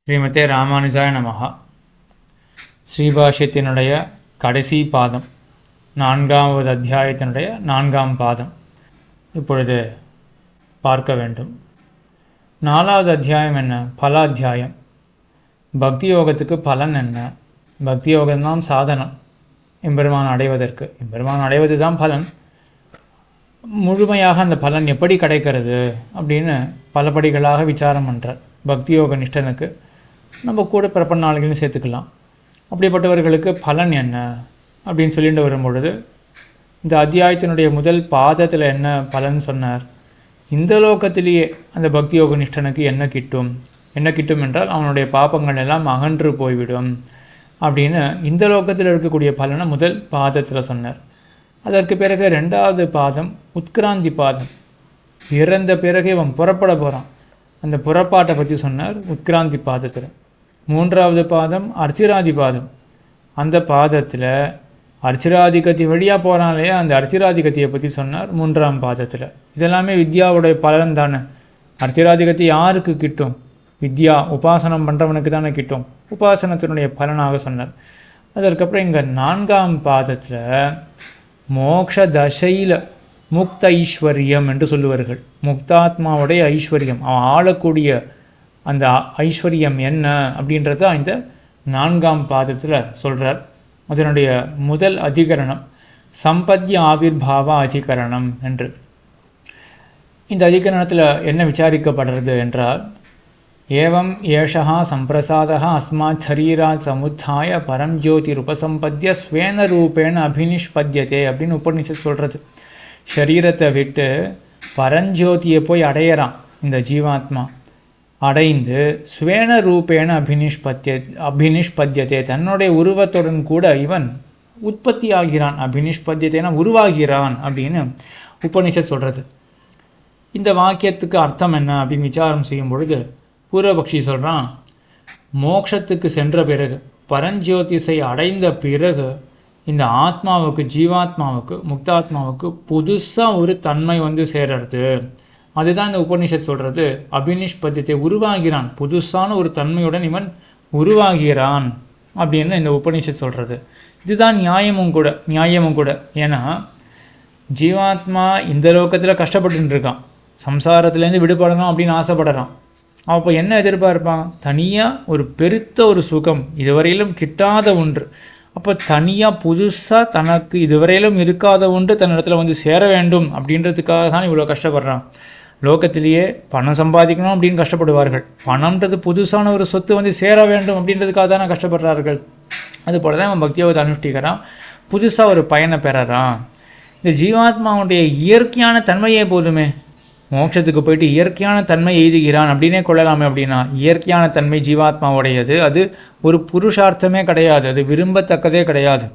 ஸ்ரீமதே ராமானுஜாய நமஹா. ஸ்ரீபாஷ்யத்தினுடைய கடைசி பாதம், 4வது அத்தியாயத்தினுடைய 4ஆம் பாதம் இப்பொழுது பார்க்க வேண்டும். 4வது அத்தியாயம் என்ன? பலாத்தியாயம். பக்தி யோகத்துக்கு பலன் என்ன? பக்தி யோகம்தான் சாதனம் எம்பெருமான் அடைவதற்கு. எம்பெருமான் அடைவது தான் பலன். முழுமையாக அந்த பலன் எப்படி கிடைக்கிறது அப்படின்னு பல படிகளாக விசாரம் பண்ணுறார். பக்தி யோக நிஷ்டனுக்கு நம்ம கூட பிறப்பண்ணாளிகளையும் சேர்த்துக்கலாம். அப்படிப்பட்டவர்களுக்கு பலன் என்ன அப்படின்னு சொல்லிட்டு வரும்பொழுது, இந்த அத்தியாயத்தினுடைய முதல் பாதத்தில் என்ன பலன் சொன்னார்? இந்த லோகத்திலேயே அந்த பக்தி யோக நிஷ்டனுக்கு என்ன கிட்டும் என்றால் அவனுடைய பாப்பங்கள் எல்லாம் அகன்று போய்விடும் அப்படின்னு இந்த லோகத்தில் இருக்கக்கூடிய பலனை முதல் பாதத்தில் சொன்னார். அதற்கு பிறகு 2வது பாதம் உத்கிராந்தி பாதம். இறந்த பிறகு இவன் புறப்பட போகிறான், அந்த புறப்பாட்டை பற்றி சொன்னார் உத்கிராந்தி பாதத்தில். 3வது பாதம் அர்ச்சிராதி பாதம். அந்த பாதத்தில் அர்ச்சிராதிகதி வழியாக போகிறான் இல்லையா, அந்த அர்ச்சிராதிகதியை பற்றி சொன்னார் 3ஆம் பாதத்தில். இதெல்லாமே வித்யாவுடைய பலன் தானே. அர்ச்சிராதிகதி யாருக்கு கிட்டும்? வித்யா உபாசனம் பண்ணுறவனுக்கு தானே கிட்டும். உபாசனத்தினுடைய பலனாக சொன்னார். அதற்கப்புறம் இங்கே 4ஆம் பாதத்தில் மோக்ஷ தசையில் முக்த ஐஸ்வர்யம் என்று சொல்லுவார்கள். முக்தாத்மாவுடைய ஐஸ்வர்யம், அவன் ஆளக்கூடிய அந்த ஐஸ்வர்யம் என்ன அப்படின்றத இந்த 4ஆம் பாதத்தில் சொல்கிறார். அதனுடைய முதல் அதிகரணம் சம்பத்ய ஆவிர்பாவ அதிகரணம் என்று. இந்த அதிகரணத்தில் என்ன விசாரிக்கப்படுறது என்றால், ஏவம் ஏஷா சம்பிரசாதः அஸ்மாத் சரீராத் சமுத்தாய பரம் ஜோதிர் உபசம்பத்திய ஸ்வேன ரூபேண அபினிஷ்பத்தியதே அப்படின்னு உபநிஷத் சொல்கிறது. சரீரத்தை விட்டு பரஞ்சோதியை போய் அடையிறான் இந்த ஜீவாத்மா. அடைந்து ஸ்வேன ரூபேண அபினிஷ்பத்தியதே, தன்னுடைய உருவத்துடன் கூட இவன் உற்பத்தி ஆகிறான். அபினிஷ்பத்தியதேனா உருவாகிறான் அப்படின்னு உபநிஷத் சொல்கிறது. இந்த வாக்கியத்துக்கு அர்த்தம் என்ன அப்படின்னு விசாரம் செய்யும் பொழுது பூர்வபக்ஷி சொல்கிறான், மோட்சத்துக்கு சென்ற பிறகு, பரஞ்சோதிசை அடைந்த பிறகு இந்த ஆத்மாவுக்கு, ஜீவாத்மாவுக்கு, முக்தாத்மாவுக்கு புதுசாக ஒரு தன்மை வந்து சேர்றது. அதுதான் இந்த உபநிஷத் சொல்கிறது. அபினிஷ்பத்தியத்தை உருவாகிறான், புதுசான ஒரு தன்மையுடன் இவன் உருவாகிறான் அப்படின்னு இந்த உபநிஷத் சொல்கிறது. இதுதான் நியாயமும் கூட. ஏன்னா ஜீவாத்மா இந்த லோகத்தில் கஷ்டப்பட்டு இருக்கான், சம்சாரத்துலேருந்து விடுபடணும் அப்படின்னு ஆசைப்படுறான். அப்போ என்ன எதிர்பார்ப்பான்? தனியாக ஒரு பெருத்த ஒரு சுகம், இதுவரையிலும் கிட்டாத ஒன்று. அப்போ தனியாக புதுசாக தனக்கு இதுவரையிலும் இருக்காத ஒன்று தன்னிடத்தில் வந்து சேர வேண்டும் அப்படின்றதுக்காக தான் இவ்வளோ கஷ்டப்படுறான். லோகத்திலேயே பணம் சம்பாதிக்கணும் அப்படின்னு கஷ்டப்படுவார்கள். பணம்ன்றது புதுசான ஒரு சொத்து வந்து சேர வேண்டும் அப்படின்றதுக்காக தானே கஷ்டப்படுறார்கள். அதுபோல தான் அவன் பக்தியோகத்தை அனுஷ்டிக்கிறான், புதுசாக ஒரு பயனை பெறறான். இந்த ஜீவாத்மாவுடைய இயற்கையான தன்மையே போதுமே, மோட்சத்துக்கு போயிட்டு இயற்கையான தன்மை எய்துகிறான் அப்படின்னே கொள்ளலாமே. அப்படின்னா இயற்கையான தன்மை ஜீவாத்மாவுடையது, அது ஒரு புருஷார்த்தமே கிடையாது, அது விரும்பத்தக்கதே கிடையாது.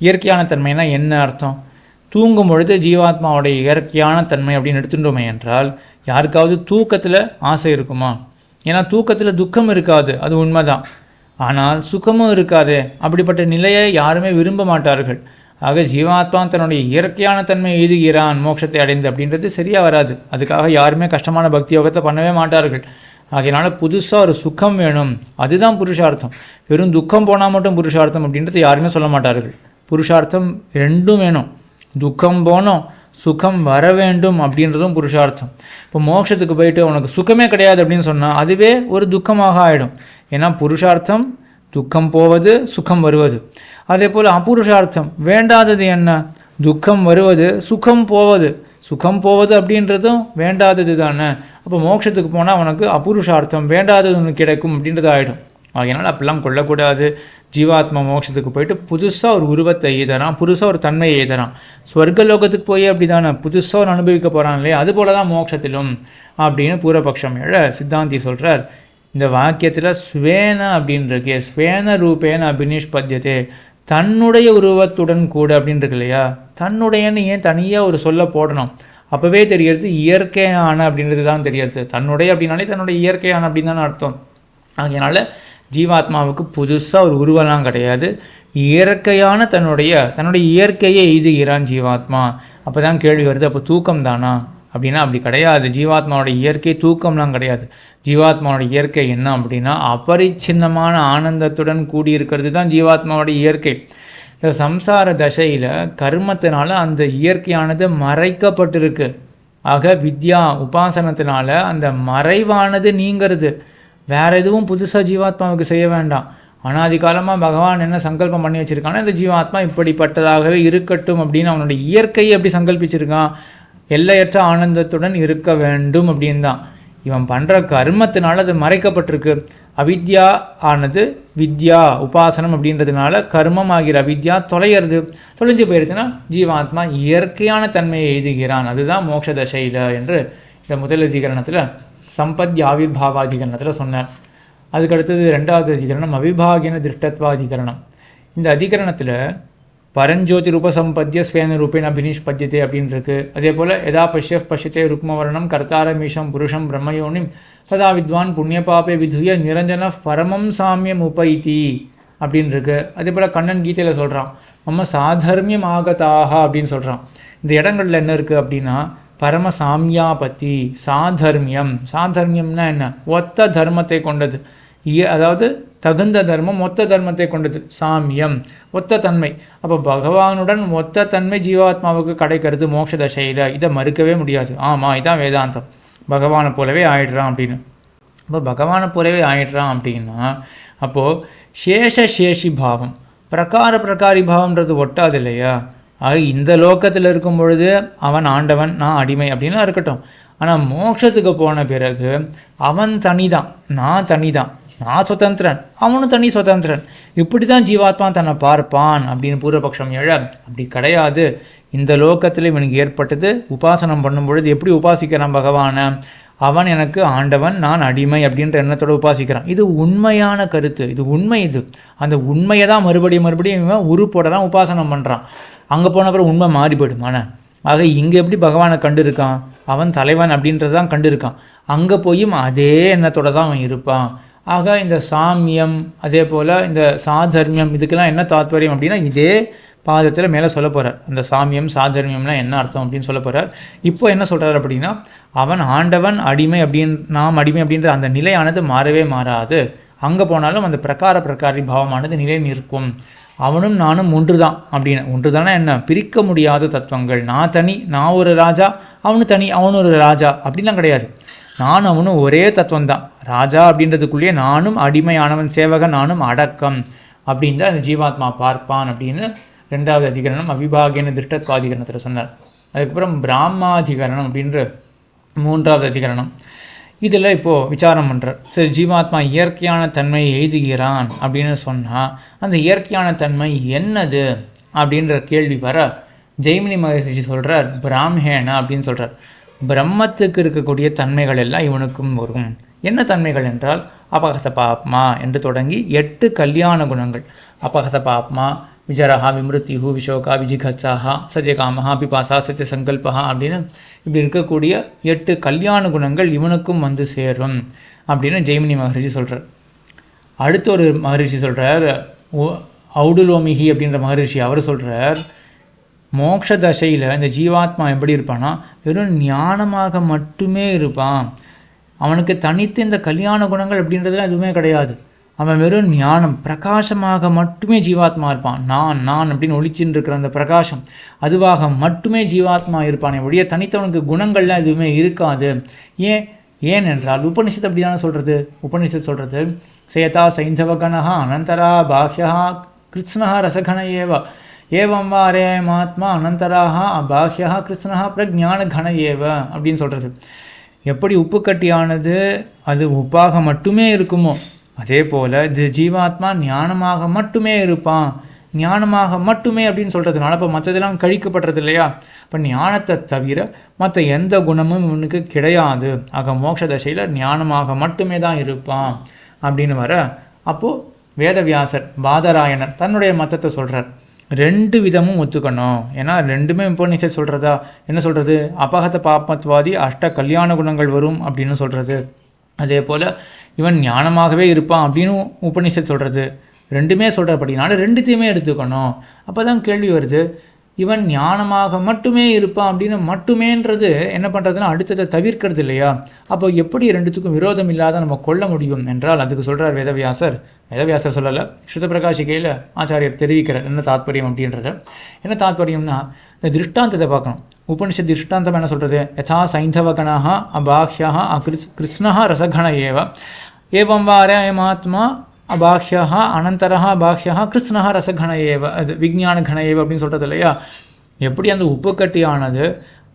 இயற்கையான தன்மைனா என்ன அர்த்தம்? தூங்கும் பொழுது ஜீவாத்மாவுடைய இயற்கையான தன்மை அப்படின்னு எடுத்துட்டோமே என்றால், யாருக்காவது தூக்கத்தில் ஆசை இருக்குமா? ஏன்னா தூக்கத்தில் துக்கம் இருக்காது, அது உண்மைதான். ஆனால் சுகமும் இருக்காது. அப்படிப்பட்ட நிலையை யாருமே விரும்ப மாட்டார்கள். ஆக ஜீவாத்மா தன்னுடைய இயற்கையான தன்மை எய்துகிறான் மோட்சத்தை அடைந்து அப்படின்றது சரியாக வராது. அதுக்காக யாருமே கஷ்டமான பக்தி யோகத்தை பண்ணவே மாட்டார்கள். ஆகையினால புதுசாக ஒரு சுகம் வேணும், அதுதான் புருஷார்த்தம். வெறும் துக்கம் போனால் மட்டும் புருஷார்த்தம் அப்படின்றது யாருமே சொல்ல மாட்டார்கள். புருஷார்த்தம் ரெண்டும் வேணும். துக்கம் போனோம், சுகம் வர வேண்டும் அப்படின்றதும் புருஷார்த்தம். இப்போ மோட்சத்துக்கு போயிட்டு உனக்கு சுகமே கிடையாது அப்படின்னு சொன்னால் அதுவே ஒரு துக்கமாக ஆகிடும். ஏன்னா புருஷார்த்தம் துக்கம் போவது, சுகம் வருவது. அதே போல் அபுருஷார்த்தம் வேண்டாதது என்ன? துக்கம் வருவது, சுகம் போவது. சுகம் போவது அப்படின்றதும் வேண்டாதது தானே. அப்போ மோட்சத்துக்கு போனால் அவனுக்கு அபுருஷார்த்தம் வேண்டாதது ஒன்று கிடைக்கும் அப்படின்றது ஆகிடும். அதனால் அப்படிலாம் கொள்ளக்கூடாது. ஜீவாத்மா மோட்சத்துக்கு போயிட்டு புதுசாக ஒரு உருவத்தை எய்தறான், புதுசாக ஒரு தன்மையை எய்தறான். ஸ்வர்கலோகத்துக்கு போய் அப்படி தானே புதுசாக ஒரு அனுபவிக்க போகிறான் இல்லையா, அதுபோல தான் மோட்சத்திலும் அப்படின்னு பூர்வபக்ஷம் எழ சித்தாந்தி சொல்கிறார். இந்த வாக்கியத்தில் ஸ்வேன அப்படின்னு இருக்கே, ஸ்வேன ரூபேன அபினிஷ்பத்தியதே, தன்னுடைய உருவத்துடன் கூட அப்படின்னு இருக்கு இல்லையா. தன்னுடையன்னு ஏன் தனியாக ஒரு சொல்ல போடணும்? அப்போவே தெரியறது இயற்கையான அப்படின்றது தான் தெரியறது. தன்னுடைய அப்படின்னாலே தன்னுடைய இயற்கையான அப்படின்னு தானே அர்த்தம். அதனால் ஜீவாத்மாவுக்கு புதுசாக ஒரு உருவெல்லாம் கிடையாது, இயற்கையான தன்னுடைய இயற்கையை எய்துகிறான் ஜீவாத்மா. அப்போ தான் கேள்வி வருது, அப்போ தூக்கம் தானா? அப்படின்னா அப்படி கிடையாது. ஜீவாத்மாவோட இயற்கை தூக்கம்லாம் கிடையாது. ஜீவாத்மாவோட இயற்கை என்ன அப்படின்னா அபரிச்சின்னமான ஆனந்தத்துடன் கூடியிருக்கிறது தான் ஜீவாத்மாவோட இயற்கை. இந்த சம்சார தசையில் கர்மத்தினால அந்த இயற்கையானது மறைக்கப்பட்டிருக்கு. ஆக வித்யா உபாசனத்தினால அந்த மறைவானது நீங்கிறது. வேற எதுவும் புதுசாக ஜீவாத்மாவுக்கு செய்ய வேண்டாம். அனாதி காலமாக பகவான் என்ன சங்கல்பம் பண்ணி வச்சுருக்கான்னா இந்த ஜீவாத்மா இப்படிப்பட்டதாகவே இருக்கட்டும் அப்படின்னு அவனுடைய இயற்கையை எப்படி சங்கல்பிச்சிருக்கான், எல்லையற்ற ஆனந்தத்துடன் இருக்க வேண்டும் அப்படின்னு தான். இவன் பண்ணுற கர்மத்தினால அது மறைக்கப்பட்டிருக்கு. அவித்யா ஆனது வித்யா உபாசனம் அப்படின்றதுனால கர்மம் ஆகிற அவித்யா தொலைஞ்சு போயிருச்சுன்னா ஜீவாத்மா இயற்கையான தன்மையை எழுதுகிறான். அதுதான் மோட்ச தசையில் என்று இந்த முதல் அதிகரணத்தில் சம்பத் ஆவிர்பாவாதிகரணத்தில் சொன்னார். அதுக்கடுத்தது ரெண்டாவது அதிகரணம் அவிபாகின திருஷ்டத்வாதிகரணம். இந்த அதிகரணத்தில் பரஞ்சோதி ரூபசம்பத்திய ஸ்வேன ரூபேன அபினிஷ்பத்தியதே அப்படின்னு இருக்கு. அதே போல் எதா பஷ்யத்தே ருக்மவர்ணம் கர்த்தாரமீஷம் புருஷம் பிரம்மயோனிம் சதா வித்வான் புண்ணியபாபே விதுய நிரஞ்சன பரமம் சாமியம் உபைத்தி அப்படின்னு இருக்கு. அதே போல் கண்ணன் கீதையில் சொல்கிறான் மம சாதர்மியம் ஆகதாக அப்படின்னு சொல்கிறான். இந்த இடங்கள்ல என்ன இருக்குது அப்படின்னா பரம சாமியாபத்தி சாதர்மியம்னா என்ன, ஒத்த தர்மத்தை கொண்டது. அதாவது தகுந்த தர்மம் ஒத்த தர்மத்தை கொண்டது. சாமியம் ஒத்த தன்மை. அப்போ பகவானுடன் ஒத்த தன்மை ஜீவாத்மாவுக்கு கிடைக்கிறது மோட்ச தசையில். இதை மறுக்கவே முடியாது. ஆமாம், இதான் வேதாந்தம். பகவானை போலவே ஆயிடுறான் அப்படின்னு. அப்போ பகவானை போலவே ஆயிடுறான் அப்படின்னா அப்போது சேஷி பாவம் பிரகாரி பாவம்ன்றது ஒட்டாது இல்லையா. ஆக இந்த லோக்கத்தில் இருக்கும் பொழுது அவன் ஆண்டவன், நான் அடிமை அப்படின்லாம் இருக்கட்டும். ஆனால் மோட்சத்துக்கு போன பிறகு அவன் தனிதான், நான் தனிதான், நான் சுதந்திரன், அவனும் தனி சுதந்திரன். இப்படி தான் ஜீவாத்மா தன்னை பார்ப்பான் அப்படின்னு பூர்வபக்ஷம் எழ. அப்படி கிடையாது. இந்த லோக்கத்தில் இவனுக்கு ஏற்பட்டது உபாசனம் பண்ணும் பொழுது எப்படி உபாசிக்கிறான் பகவானை, அவன் எனக்கு ஆண்டவன், நான் அடிமை அப்படின்ற எண்ணத்தோடு உபாசிக்கிறான். இது உண்மையான கருத்து, இது உண்மை. அந்த உண்மையை தான் மறுபடியும் இவன் உருப்போட தான் உபாசனம் பண்ணுறான். அங்கே போன அப்புறம் உண்மை மாறி போயிடுமான. ஆக இங்கே எப்படி பகவானை கண்டிருக்கான், அவன் தலைவன் அப்படின்றதான் கண்டிருக்கான். அங்கே போயும் அதே எண்ணத்தோடு தான் அவன் இருப்பான். ஆக இந்த சாமியம் அதே போல் இந்த சாதர்மியம் இதுக்கெல்லாம் என்ன தாத்பரியம் அப்படின்னா இதே பாதத்தில் மேலே சொல்ல போகிறார். அந்த சாமியம் சாதர்மியம்னா என்ன அர்த்தம் அப்படின்னு சொல்ல போகிறார். இப்போ என்ன சொல்கிறார் அப்படின்னா அவன் ஆண்டவன் அடிமை நாம் அடிமை அப்படின்ற அந்த நிலையானது மாறவே மாறாது. அங்கே போனாலும் அந்த பிரகாரி பாவமானது நிலை நிற்கும். அவனும் நானும் ஒன்று தான் அப்படின்னு. ஒன்று தானே என்ன, பிரிக்க முடியாத தத்துவங்கள். நான் தனி, நான் ஒரு ராஜா, அவனு தனி, அவனு ஒரு ராஜா அப்படிலாம் கிடையாது. நான் அவனும் ஒரே தத்துவம் தான். ராஜா அப்படின்றதுக்குள்ளேயே நானும் அடிமையானவன், சேவகன், நானும் அடக்கம் அப்படின்னு தான் அந்த ஜீவாத்மா பார்ப்பான் அப்படின்னு ரெண்டாவது அதிகரணம் அவிபாகின திருஷ்டத்வாதிகரணத்தில் சொன்னார். அதுக்கப்புறம் பிராமாதிகரணம் அப்படின்ற மூன்றாவது அதிகரணம். இதில் இப்போது விசாரம் பண்ணுறார். சரி, ஜீவாத்மா இயற்கையான தன்மையை எழுதுகிறான் அப்படின்னு சொன்னால் அந்த இயற்கையான தன்மை என்னது அப்படின்ற கேள்வி வர ஜெய்மினி மகரிஷி சொல்கிறார் பிராமேண அப்படின்னு சொல்கிறார். பிரம்மத்துக்கு இருக்கக்கூடிய தன்மைகள் எல்லாம் இவனுக்கும் வரும். என்ன தன்மைகள் என்றால் அபகத பாப்மா என்று தொடங்கி 8 கல்யாண குணங்கள். அபகத பாப்மா, விஜரஹா, விமிருத்திஹு, விஷோகா, விஜிகச்சாஹா, சத்யகாமஹா, பிபாசா, சத்திய சங்கல்பஹா அப்படின்னு இப்படி இருக்கக்கூடிய 8 கல்யாண குணங்கள் இவனுக்கும் வந்து சேரும் அப்படின்னு ஜெய்மினி மகரிஷி சொல்கிறார். அடுத்த ஒரு மகரிஷி சொல்கிறார், ஔடுலோமிஹி அப்படின்ற மகரிஷி. அவர் சொல்கிறார் மோட்ச தசையில் இந்த ஜீவாத்மா எப்படி இருப்பான்னா வெறும் ஞானமாக மட்டுமே இருப்பான். அவனுக்கு தனித்து இந்த கல்யாண குணங்கள் அப்படின்றதுலாம் எதுவுமே கிடையாது. அவன் வெறும் ஞானம் பிரகாசமாக மட்டுமே ஜீவாத்மா இருப்பான். நான் அப்படின்னு ஒளிச்சின்னு இருக்கிற அந்த பிரகாசம் அதுவாக மட்டுமே ஜீவாத்மா இருப்பானே ஒழிய தனித்தவனுக்கு குணங்கள்லாம் எதுவுமே இருக்காது. ஏனென்றால் உபனிஷத்து அப்படி தானே சொல்கிறது. உபனிஷத்து சொல்கிறது சேதா சைந்தவகணா அனந்தரா பாஹ்யா கிருஷ்ணா ரசகண ஏவம் வா அரேமாத்மா அனந்தராக பாஹ்யா கிருஷ்ணா பிரஜான கண ஏவ அப்படின்னு சொல்கிறது. எப்படி உப்பு கட்டியானது அது உப்பாக மட்டுமே இருக்குமோ அதே போல் ஜீவாத்மா ஞானமாக மட்டுமே இருப்பான். ஞானமாக மட்டுமே அப்படின்னு சொல்கிறதுனால இப்போ மற்றதெல்லாம் கழிக்கப்படுறது இல்லையா. இப்போ ஞானத்தை தவிர மற்ற எந்த குணமும் இவனுக்கு கிடையாது. ஆக மோட்ச தசையில் ஞானமாக மட்டுமே தான் இருப்பான் அப்படின்னு வர அப்போது வேதவியாசர் பாதராயணர் தன்னுடைய மத்தத்தை சொல்கிறார். 2 விதமும் ஒத்துக்கணும். ஏன்னா ரெண்டுமே உபநிஷத் சொல்கிறதா என்ன சொல்கிறது, அபகத பாபத்வாதி 8 கல்யாண குணங்கள் வரும் அப்படின்னு சொல்கிறது. அதே போல் இவன் ஞானமாகவே இருப்பான் அப்படின்னு உபநிஷத் சொல்கிறது. ரெண்டுமே சொல்கிறபடினால 2த்தையுமே எடுத்துக்கணும். அப்போ தான் கேள்வி வருது, இவன் ஞானமாக மட்டுமே இருப்பான் அப்படின்னு மட்டுமேன்றது என்ன பண்ணுறதுன்னா அடுத்ததை தவிர்க்கிறது இல்லையா? அப்போ எப்படி ரெண்டுத்துக்கும் விரோதம் இல்லாத நம்ம கொள்ள முடியும் என்றால் அதுக்கு சொல்கிறார் வேதவியாசர். வேதவியாசர் சொல்லலை, ஸ்ருத பிரகாஷிகையில் ஆச்சாரியர் தெரிவிக்கிறார் என்ன தாத்பரியம் அப்படின்றத. என்ன தாத்பரியம்னா இந்த திருஷ்டாந்தத்தை பார்க்கணும். உபனிஷத் திருஷ்டாந்தம் என்ன சொல்கிறது? யதா சைந்தவகணாக அபாஹ்யா கிருஷ்ணா ரசகண ஏவம் வார ஏமாத்மா அபாஹ்யா அனந்தரா பாஹ்யா கிருஷ்ணா ரசகண ஏவ, அது விஞ்ஞான கண ஏவ அப்படின்னு சொல்கிறது இல்லையா? எப்படி அந்த உப்பு கட்டியானது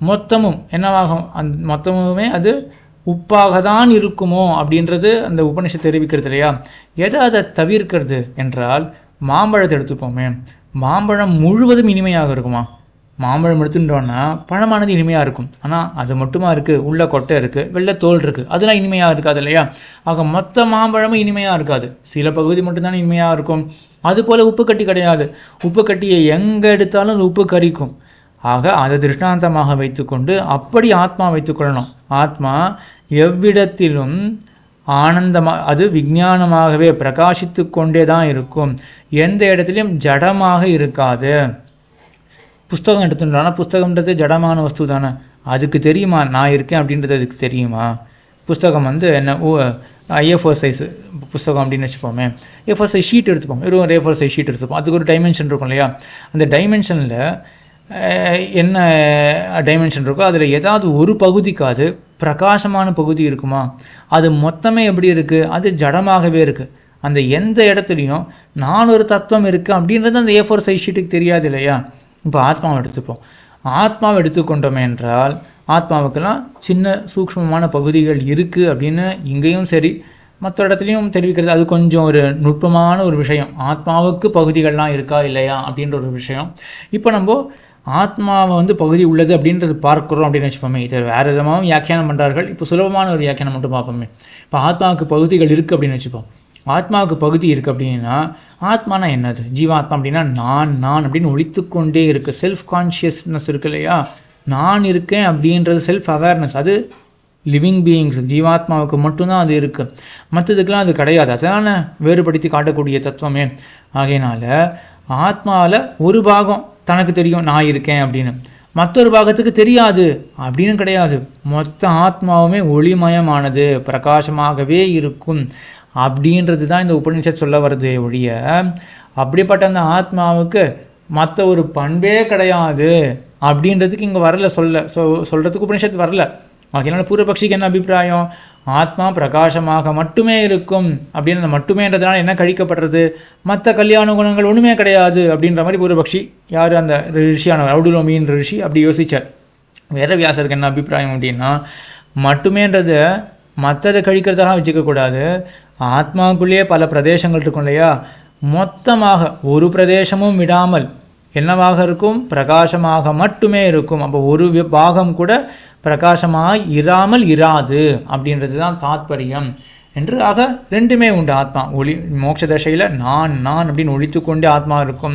மொத்தமும் என்னவாகும், மொத்தமுமே அது உப்பாக தான் இருக்குமோ அப்படின்றது அந்த உபனிஷத் தெரிவிக்கிறது இல்லையா? எதை அதை தவிர்க்கிறது என்றால் மாம்பழத்தை எடுத்துப்போமே, மாம்பழம் முழுவதும் இனிமையாக இருக்குமா? மாம்பழம் எடுத்துட்டோன்னா பழமானது இனிமையாக இருக்கும். ஆனால் அது மட்டுமா இருக்குது, உள்ள கொட்டை இருக்குது, வெள்ளை தோல் இருக்குது, அதெல்லாம் இனிமையாக இருக்காது இல்லையா? ஆக மொத்த மாம்பழமும் இனிமையாக இருக்காது, சில பகுதி மட்டும்தான் இனிமையாக இருக்கும். அதுபோல் உப்பு கட்டி கிடையாது, உப்பு கட்டியை எங்கே எடுத்தாலும் அது உப்பு கரிக்கும். ஆக அதை திருஷ்டாந்தமாக வைத்துக்கொண்டு அப்படி ஆத்மா வைத்துக்கொள்ளணும். ஆத்மா எவ்விடத்திலும் ஆனந்தமாக, அது விஞ்ஞானமாகவே பிரகாசித்து கொண்டே தான் இருக்கும், எந்த இடத்துலையும் ஜடமாக இருக்காது. புஸ்தகம் எடுத்துட்டோன்னா புஸ்தகம்ன்றது ஜடமான வஸ்து தானே, அதுக்கு தெரியுமா நான் இருக்கேன் அப்படின்றது அதுக்கு தெரியுமா? புஸ்தகம் என்ன A4 சைஸ் புஸ்தகம் அப்படின்னு வச்சுப்போமே, A4 சைஸ் ஷீட் எடுத்துப்போம், வெறும் A4 சைஸ் ஷீட் எடுத்துப்போம், அதுக்கு ஒரு டைமென்ஷன் இருக்கும் இல்லையா? அந்த டைமென்ஷனில் என்ன டைமென்ஷன் இருக்கோ அதில் ஏதாவது ஒரு பகுதிக்காது பிரகாசமான பகுதி இருக்குமா? அது மொத்தமே எப்படி இருக்குது? அது ஜடமாகவே இருக்குது. அந்த எந்த இடத்துலையும் நான் ஒரு தத்துவம் இருக்குது அப்படின்றது அந்த A4 சைஸ் ஷீட்டுக்கு தெரியாது இல்லையா? இப்போ ஆத்மாவை எடுத்துப்போம். ஆத்மாவை எடுத்துக்கொண்டோமே என்றால் ஆத்மாவுக்கெல்லாம் சின்ன சூக்ஷ்மமான பகுதிகள் இருக்குது அப்படின்னு இங்கேயும் சரி மற்ற இடத்துலையும் தெரிவிக்கிறது. அது கொஞ்சம் ஒரு நுட்பமான ஒரு விஷயம், ஆத்மாவுக்கு பகுதிகள்லாம் இருக்கா இல்லையா அப்படின்ற ஒரு விஷயம். இப்போ நம்ம ஆத்மாவை பகுதி உள்ளது அப்படின்றது பார்க்குறோம் அப்படின்னு வச்சுப்போமே, இதை வேறு விதமாகவும் வியாக்கியானம் பண்ணுறார்கள். இப்போ சுலபமான ஒரு வியாக்கியானம் மட்டும் பார்ப்போமே. இப்போ ஆத்மாவுக்கு பகுதிகள் இருக்குது அப்படின்னு வச்சுப்போம். ஆத்மாவுக்கு பகுதி இருக்குது அப்படின்னா ஆத்மானா என்னது? ஜீவாத்மா அப்படின்னா நான் அப்படின்னு ஒழித்துக்கொண்டே இருக்குது, செல்ஃப் கான்ஷியஸ்னஸ் இருக்கு இல்லையா? நான் இருக்கேன் அப்படின்றது செல்ஃப் அவேர்னஸ், அது லிவிங் பீயிங்ஸ் ஜீவாத்மாவுக்கு மட்டும்தான் அது இருக்குது, மற்றதுக்கெலாம் அது கிடையாது. அதனால் வேறுபடுத்தி காட்டக்கூடிய தத்துவமே. ஆகையினால ஆத்மாவில் ஒரு பாகம் தனக்கு தெரியும் நான் இருக்கேன் அப்படின்னு, மற்றொரு பாகத்துக்கு தெரியாது அப்படின்னு கிடையாது. மொத்த ஆத்மாவுமே ஒளிமயமானது, பிரகாசமாகவே இருக்கும் அப்படின்றது தான் இந்த உபநிஷத் சொல்ல வருது ஒழிய அப்படிப்பட்ட அந்த ஆத்மாவுக்கு மற்ற ஒரு பண்பே கிடையாது அப்படின்றதுக்கு இங்கே வரல, சொல்கிறதுக்கு உபநிஷத்து வரல. அதனால பூர்வபக்ஷிக்கு என்ன அபிப்பிராயம்? ஆத்மா பிரகாசமாக மட்டுமே இருக்கும் அப்படின்னு, அந்த மட்டுமேன்றதுனால என்ன கழிக்கப்படுறது? மற்ற கல்யாண குணங்கள் ஒன்றுமே கிடையாது அப்படின்ற மாதிரி பூர்வபக்ஷி, யார் அந்த ரிஷியான ரவுடுலோமின்ற ரிஷி அப்படி யோசித்தார். வேதவியாசருக்கு என்ன அபிப்பிராயம் அப்படின்னா, மட்டுமேன்றது மற்றதை கழிக்கிறதாக வச்சுக்கக்கூடாது, ஆத்மாவுக்குள்ளேயே பல பிரதேசங்கள் இருக்கும் இல்லையா? மொத்தமாக ஒரு பிரதேசமும் விடாமல் என்னவாக இருக்கும்? பிரகாசமாக மட்டுமே இருக்கும். அப்போ ஒரு பாகம் கூட பிரகாசமாக இராமல் இராது அப்படின்றது தான் தாத்பரியம் என்று. ஆக ரெண்டுமே உண்டு. ஆத்மா ஒளி மோட்ச தசையில் நான் அப்படின்னு ஒழித்து கொண்டே ஆத்மா இருக்கும்,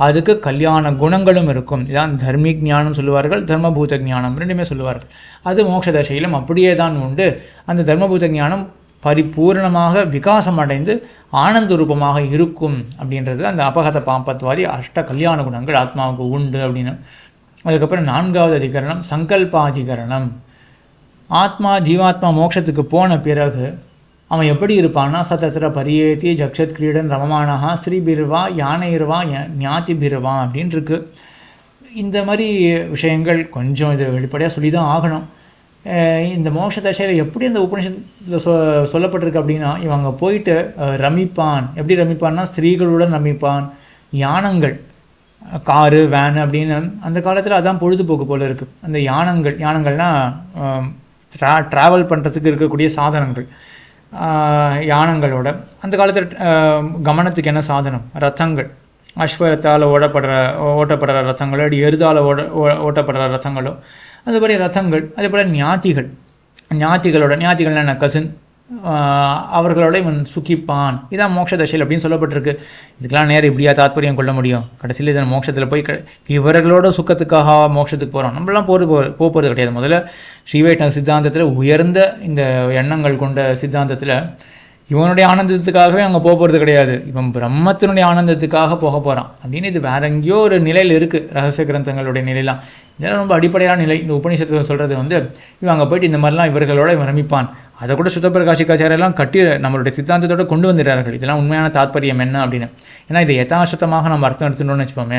அதுக்கு கல்யாண குணங்களும் இருக்கும். இதான் தர்மி ஞானம் சொல்லுவார்கள், தர்மபூத ஞானம் ரெண்டுமே சொல்லுவார்கள். அது மோட்ச தசையிலும் அப்படியே தான் உண்டு. அந்த தர்மபூத ஞானம் பரிபூர்ணமாக விகாசம் அடைந்து ஆனந்த ரூபமாக இருக்கும் அப்படின்றது அந்த அபகத பாம்பத்வாதி அஷ்ட கல்யாண குணங்கள் ஆத்மாவுக்கு உண்டு அப்படின்னு. அதுக்கப்புறம் 4வது அதிகரணம் சங்கல்பாதிகரணம். ஆத்மா ஜீவாத்மா மோட்சத்துக்கு போன பிறகு அவன் எப்படி இருப்பான்னா, சதத்திர பரியேத்தி ஜக்ஷத் கிரீடன் ரமமானஹா ஸ்ரீபிர்வா யானைர்வா ஞாதிபிர்வா அப்படின்னு இருக்கு. இந்த மாதிரி விஷயங்கள் கொஞ்சம் இது வெளிப்படையாக சொல்லி தான் ஆகணும். இந்த மோட்ச தசையில் எப்படி அந்த உபநிஷத்தில் சொல்லப்பட்டிருக்கு அப்படின்னா, இவங்க போயிட்டு ரமிப்பான். எப்படி ரமிப்பான்னா, ஸ்திரீகளுடன் ரமிப்பான். யானங்கள், காரு வேனு அப்படின்னு அந்த காலத்தில் அதான் பொழுதுபோக்கு போல் இருக்குது. அந்த யானங்கள்னால் ட்ராவல் பண்ணுறதுக்கு இருக்கக்கூடிய சாதனங்கள், யானங்களோட அந்த காலத்தில் கமனத்துக்கு என்ன சாதனம்? ரத்தங்கள், அஸ்வரத்தால் ஓட்டப்படுற ரத்தங்களோ, அப்படி எருதால் ஓட்டப்படுற ரத்தங்களோ, அதுபடி ரத்தங்கள். அதே போல் ஞாத்திகளோட என்ன கசின், அவர்களோட இவன் சுகிப்பான். இதான் மோட்ச தசையில் அப்படின்னு சொல்லப்பட்டிருக்கு. இதுக்கெல்லாம் நேரம் இப்படியா தாத்பரியம் கொள்ள முடியும்? கடைசியில் இதன் மோட்சத்தில் போய் இவர்களோட சுக்கத்துக்காக மோட்சத்துக்கு போகிறோம். நம்மளாம் போகிறது கிடையாது. முதல்ல ஸ்ரீவைஷ்ணவ சித்தாந்தத்தில் உயர்ந்த இந்த எண்ணங்கள் கொண்ட சித்தாந்தத்தில் இவனுடைய ஆனந்தத்துக்காகவே அங்கே போகிறது கிடையாது, இவன் பிரம்மத்தினுடைய ஆனந்தத்துக்காக போக போகிறான் அப்படின்னு. இது வேற எங்கேயோ ஒரு நிலையில் இருக்குது ரகசிய கிரந்தங்களுடைய நிலையெல்லாம். இதெல்லாம் ரொம்ப அடிப்படையான நிலை. இந்த உபநிஷத்தை சொல்கிறது இவன் அங்கே போயிட்டு இந்த மாதிரிலாம் இவர்களோட இவன் ரமிப்பான். அதை கூட சுத்தப்பிரகாசிக்காச்சாரியெல்லாம் கட்டி நம்மளுடைய சித்தாந்தத்தோடு கொண்டு வந்துடுறார்கள். இதெல்லாம் உண்மையான தாற்பயம் என்ன அப்படின்னு. ஏன்னா இதை யதாசத்தமாக நம்ம அர்த்தம் எடுத்துட்டோம்னு வச்சுப்போமே,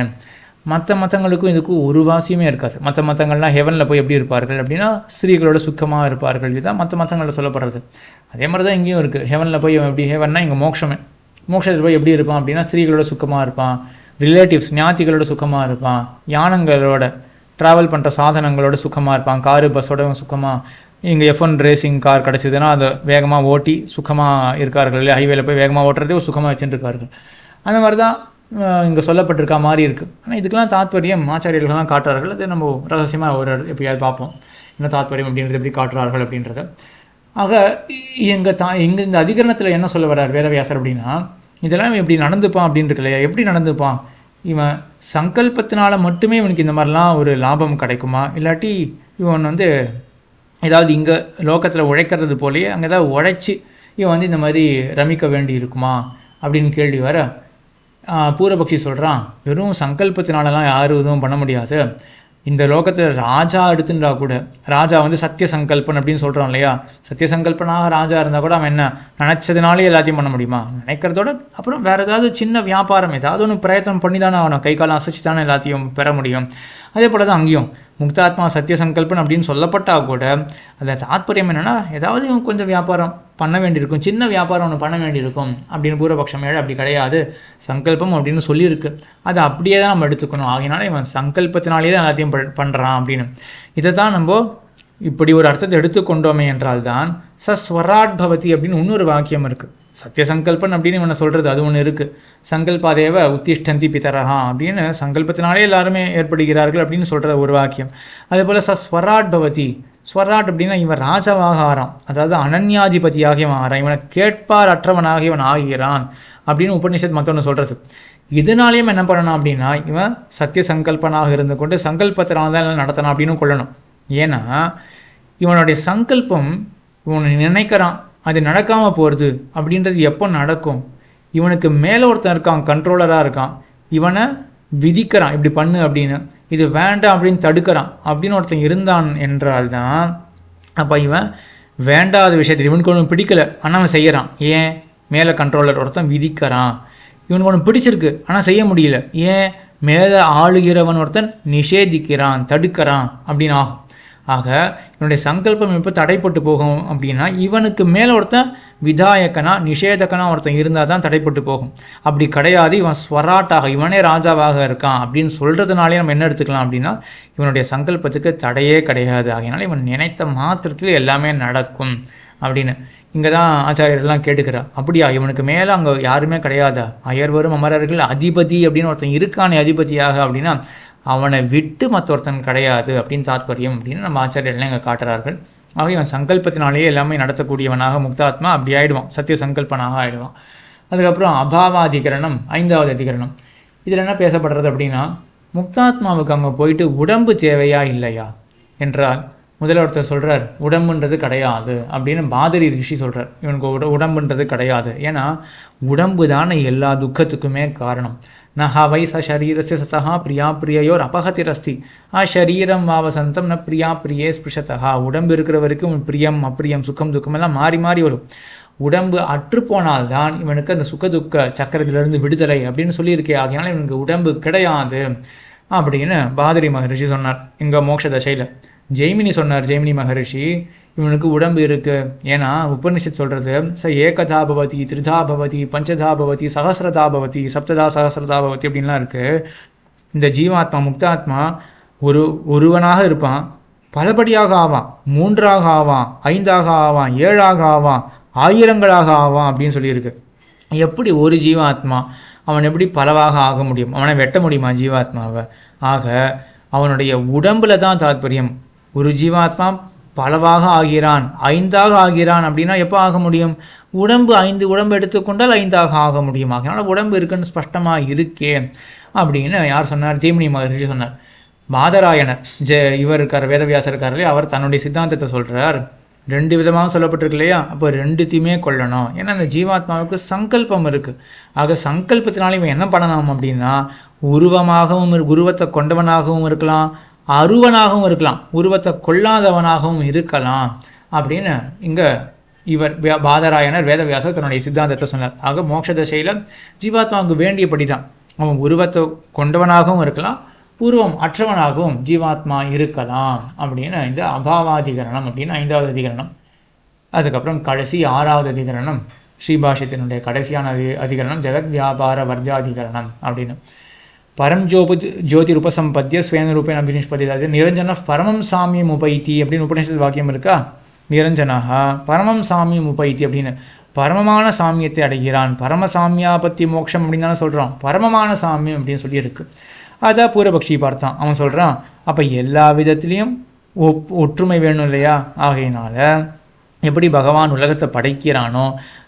மற்ற மதங்களுக்கும் இதுக்கும் ஒரு வாசியுமே இருக்காது. மற்ற மதங்கள்லாம் ஹெவனில் போய் எப்படி இருப்பார்கள் அப்படின்னா ஸ்திரீகளோட சுக்கமாக இருப்பார்கள். இதுதான் மற்ற மதங்களில் சொல்லப்படுறது. அதே மாதிரி தான் இங்கேயும் இருக்குது. ஹெவனில் போய் எப்படி, ஹெவன்னா இங்கே மோட்சத்தில் போய் எப்படி இருப்பான் அப்படின்னா ஸ்திரீகளோட சுக்கமாக இருப்பான், ரிலேட்டிவ்ஸ் ஞாத்திகளோட சுக்கமாக இருப்பான், யானங்களோட ட்ராவல் பண்ணுற சாதனங்களோட சுக்கமாக இருப்பான், காரு பஸ்ஸோட சுக்கமாக. இங்கே F1 ரேசிங் கார் கிடச்சிதுன்னா அதை வேகமாக ஓட்டி சுக்கமாக இருக்கார்கள். இல்லை ஹைவேல போய் வேகமாக ஓட்டுறதே ஒரு சுக்கமாக வச்சுருக்கார்கள். அந்த மாதிரி தான் இங்கே சொல்லப்பட்டிருக்கா மாதிரி இருக்குது. ஆனால் இதுக்கெல்லாம் தாத்பரியம் ஆச்சாரியர்கள்லாம் காட்டுறார்கள். அது நம்ம ரகசியமாக ஒரு எப்படியாவது பார்ப்போம் என்ன தாத்பரியம் அப்படின்றது எப்படி காட்டுறார்கள் அப்படின்றத. ஆக இங்கே இந்த அதிகரணத்தில் என்ன சொல்ல வர்றார் வேதவியாசர் அப்படின்னா, இதெல்லாம் எப்படி நடந்துப்பான் அப்படின்றது இல்லையா, எப்படி நடந்துப்பான் இவன் சங்கல்பத்தினால மட்டுமே இவனுக்கு இந்த மாதிரிலாம் ஒரு லாபம் கிடைக்குமா, இல்லாட்டி இவன் ஏதாவது இங்கே லோகத்தில் உழைக்கிறது போலேயே அங்கே ஏதாவது உழைச்சி இவன் இந்த மாதிரி ரமிக்க வேண்டி இருக்குமா அப்படின்னு கேள்வி வர பூரபக்ஷி சொல்கிறான், வெறும் சங்கல்பத்தினாலலாம் யாரும் எதுவும் பண்ண முடியாது. இந்த லோகத்தில் ராஜா எடுத்துட்டா கூட, ராஜா சத்திய சங்கல்பன் அப்படின்னு சொல்கிறான் இல்லையா, சத்திய சங்கல்பனாக ராஜா இருந்தால் கூட அவன் என்ன நினச்சதுனாலே எல்லாத்தையும் பண்ண முடியுமா, நினைக்கிறதோட அப்புறம் வேறு ஏதாவது சின்ன வியாபாரம் ஏதாவது ஒன்று பிரயத்தனம் பண்ணி தானே அவனை கை காலம் அசைச்சு தானே எல்லாத்தையும் பெற முடியும். அதே போல் தான் அங்கேயும் முக்தாத்மா சத்திய சங்கல்பன் அப்படின்னு சொல்லப்பட்டால் கூட அதில் தாத்பரியம் என்னென்னா ஏதாவது இவன் கொஞ்சம் வியாபாரம் பண்ண வேண்டியிருக்கும், சின்ன வியாபாரம் ஒன்று பண்ண வேண்டியிருக்கும் அப்படின்னு பூர்வபக்ஷம் ஏழை. அப்படி கிடையாது, சங்கல்பம் அப்படின்னு சொல்லியிருக்கு, அதை அப்படியே தான் நம்ம எடுத்துக்கணும். ஆகினால இவன் சங்கல்பத்தினாலே தான் எல்லாத்தையும் பண்ணுறான் அப்படின்னு. இதை தான் நம்ம இப்படி ஒரு அர்த்தத்தை எடுத்துக்கொண்டோமே என்றால் தான் சஸ்வராட் பவதி அப்படின்னு இன்னொரு வாக்கியம் இருக்குது. சத்திய சங்கல்பன் அப்படின்னு இவனை சொல்கிறது அது ஒன்று இருக்குது. சங்கல்பாதேவ உத்திஷ்டந்தி பிதரஹா அப்படின்னு சங்கல்பத்தினாலே எல்லாருமே ஏற்படுகிறார்கள் அப்படின்னு சொல்கிற ஒரு வாக்கியம். அதே போல் சஸ்வராட் பவதி, ஸ்வராட் அப்படின்னா இவன் ராஜாவாக ஆகிறான், அதாவது அனன்யாதிபதியாக இவன் ஆகிறான், இவனை கேட்பார் அற்றவனாக இவன் ஆகிறான் அப்படின்னு உபநிஷத் மற்றொன்று சொல்கிறது. இதனாலேயும் என்ன பண்ணணும் அப்படின்னா இவன் சத்திய சங்கல்பனாக இருந்து கொண்டு சங்கல்பத்தினால தான் நடத்தணும் அப்படின்னு கொள்ளணும். ஏன்னா இவனுடைய சங்கல்பம் இவனை நினைக்கிறான், அது நடக்காமல் போகிறது அப்படின்றது எப்போ நடக்கும், இவனுக்கு மேலே ஒருத்தன் இருக்கான், கண்ட்ரோலராக இருக்கான், இவனை விதிக்கிறான் இப்படி பண்ணு அப்படின்னு, இது வேண்டாம் அப்படின்னு தடுக்கிறான் அப்படின்னு ஒருத்தன் இருந்தான் என்றால் தான் அப்போ இவன் வேண்டாத விஷயத்தில் இவனுக்கு ஒன்று பிடிக்கலை ஆனால் அவன் செய்கிறான். ஏன், மேலே கண்ட்ரோலர் ஒருத்தன் விதிக்கிறான், இவனுக்கு ஒன்று பிடிச்சிருக்கு ஆனால் செய்ய முடியல, ஏன், மேலே ஆளுகிறவன் ஒருத்தன் நிஷேதிக்கிறான், தடுக்கிறான் அப்படின்னு ஆகும். ஆக இவனுடைய சங்கல்பம் எப்போ தடைப்பட்டு போகும் அப்படின்னா இவனுக்கு மேலே ஒருத்தன் விதாயக்கனா நிஷேதக்கனா ஒருத்தன் இருந்தால் தான் தடைப்பட்டு போகும். அப்படி கிடையாது, இவன் ஸ்வராட்டாக இவனே ராஜாவாக இருக்கான் அப்படின்னு சொல்கிறதுனாலே நம்ம என்ன எடுத்துக்கலாம் அப்படின்னா இவனுடைய சங்கல்பத்துக்கு தடையே கிடையாது. ஆகையினால இவன் நினைத்த மாத்திரத்தில் எல்லாமே நடக்கும் அப்படின்னு இங்கே தான் ஆச்சாரியர்கள்லாம் கேட்டுக்கிறா. அப்படியா, இவனுக்கு மேலே அங்கே யாருமே கிடையாதா, அயர்வரும் அமரர்கள் அதிபதி அப்படின்னு ஒருத்தன் இருக்கானே அதிபதியாக அப்படின்னா அவனை விட்டு மற்றொருத்தன் கிடையாது அப்படின்னு தாத்பரியம் அப்படின்னு நம்ம ஆச்சாரியர்கள்லாம் இங்கே காட்டுறார்கள். ஆக இவன் சங்கல்பத்தினாலேயே எல்லாமே நடத்தக்கூடியவனாக முக்தாத்மா அப்படி ஆகிடுவான், சத்திய சங்கல்பனாக ஆகிடுவான். அதுக்கப்புறம் அபாவாதிகரணம் 5வது அதிகரணம். இதில் என்ன பேசப்படுறது அப்படின்னா முக்தாத்மாவுக்கு அங்கே போயிட்டு உடம்பு தேவையா இல்லையா என்றால் முதல்ல ஒருத்தர் சொல்கிறார் உடம்புன்றது கிடையாது அப்படின்னு பாதரி ரிஷி சொல்கிறார். இவனுக்கு உடம்புன்றது கிடையாது, ஏன்னா உடம்பு தானே எல்லா துக்கத்துக்குமே காரணம். நஹவை ச சரீரஸ்ய சதா பிரியா பிரியயோர் அபகதிரஸ்தி ஆ ஷரீரம் வாவசந்தம் ந பிரியா பிரியே ஸ்பிருஷதா. உடம்பு இருக்கிற வரைக்கும் பிரியம் அப்பிரியம் சுக்கம் துக்கம் எல்லாம் மாறி மாறி வரும். உடம்பு அற்று போனால்தான் இவனுக்கு அந்த சுக துக்க சக்கரத்திலிருந்து விடுதலை அப்படின்னு சொல்லியிருக்கே. ஆகையால இவனுக்கு உடம்பு கிடையாது அப்படின்னு பாதரி மகரிஷி சொன்னார் இங்கே மோட்ச தசையில். ஜெய்மினி சொன்னார், ஜெய்மினி மகரிஷி இவனுக்கு உடம்பு இருக்குது, ஏன்னா உபனிஷத் சொல்கிறது ச ஏகதா பவதி திரிதா பவதி பஞ்சதா பவதி சகசிரதா பவதி சப்ததா சகசிரதா பவதி அப்படின்லாம் இருக்குது. இந்த ஜீவாத்மா முக்தாத்மா ஒருவனாக இருப்பான், பலபடியாக ஆவான், 3ஆக ஆவான், 5ஆக ஆவான், 7ஆக ஆவான், 1000களாக ஆவான் அப்படின்னு சொல்லியிருக்கு. எப்படி ஒரு ஜீவாத்மா அவன் எப்படி பலவாக ஆக முடியும், அவனை வெட்ட முடியுமா ஜீவாத்மாவை? ஆக அவனுடைய உடம்புல தான் தாத்பரியம். ஒரு ஜீவாத்மா பலவாக ஆகிறான், 5ஆக ஆகிறான் அப்படின்னா எப்போ ஆக முடியும், உடம்பு 5 உடம்பு எடுத்துக்கொண்டால் 5ஆக ஆக முடியும். அதனால் உடம்பு இருக்குன்னு ஸ்பஷ்டமாக இருக்கே அப்படின்னு யார் சொன்னார், ஜெய்மினி மகரிஷி சொன்னார். பாதராயணர் இவர் இருக்கார், வேதவியாசர் இருக்கார், அவர் தன்னுடைய சித்தாந்தத்தை சொல்கிறார். 2 விதமாக சொல்லப்பட்டிருக்கு இல்லையா? அப்போ 2த்தையுமே கொள்ளணும். ஏன்னா அந்த ஜீவாத்மாவுக்கு சங்கல்பம் இருக்குது. ஆக சங்கல்பத்தினால இவன் என்ன பண்ணலாம் அப்படின்னா, உருவத்தை கொண்டவனாகவும் இருக்கலாம், அருவனாகவும் இருக்கலாம், உருவத்தை கொள்ளாதவனாகவும் இருக்கலாம் அப்படின்னு இங்கே இவர் பாதராயணர் வேதவியாசர் தன்னுடைய சித்தாந்தத்தை சொன்னார். ஆக மோட்ச தசையில் ஜீவாத்மாவுக்கு வேண்டியபடி தான் அவன் உருவத்தை கொண்டவனாகவும் இருக்கலாம், உருவம் அற்றவனாகவும் ஜீவாத்மா இருக்கலாம் அப்படின்னு இந்த அபாவாதிகரணம் அப்படின்னு 5வது அதிகரணம். அதுக்கப்புறம் கடைசி 6வது அதிகரணம் ஸ்ரீபாஷ்யத்தினுடைய கடைசியான அதிகரணம் ஜெகத் வியாபார வர்ஜாதிகரணம் அப்படின்னு. பரம் ஜோதி உபசம்பத்திய ஸ்வேனரூபேன அபினிஷ்பதி, அது நிரஞ்சன பரமம் சாமியம் உபைத்தி அப்படின்னு உபநிஷத்து வாக்கியம் இருக்கா? நிரஞ்சனஹா பரமம் சாமியம் உபைத்தி அப்படின்னு பரமமான சாமியத்தை அடைகிறான். பரமசாமியாபத்தி மோட்சம் அப்படின்னு தானே சொல்கிறான். பரமமான சாமியம் அப்படின்னு சொல்லியிருக்கு. அதான் பூர்வபக்ஷி பார்த்தான். அவன் சொல்கிறான், அப்போ எல்லா விதத்துலேயும் ஒற்றுமை வேணும் இல்லையா? ஆகையினால எப்படி பகவான் உலகத்தை படைக்கிறானோ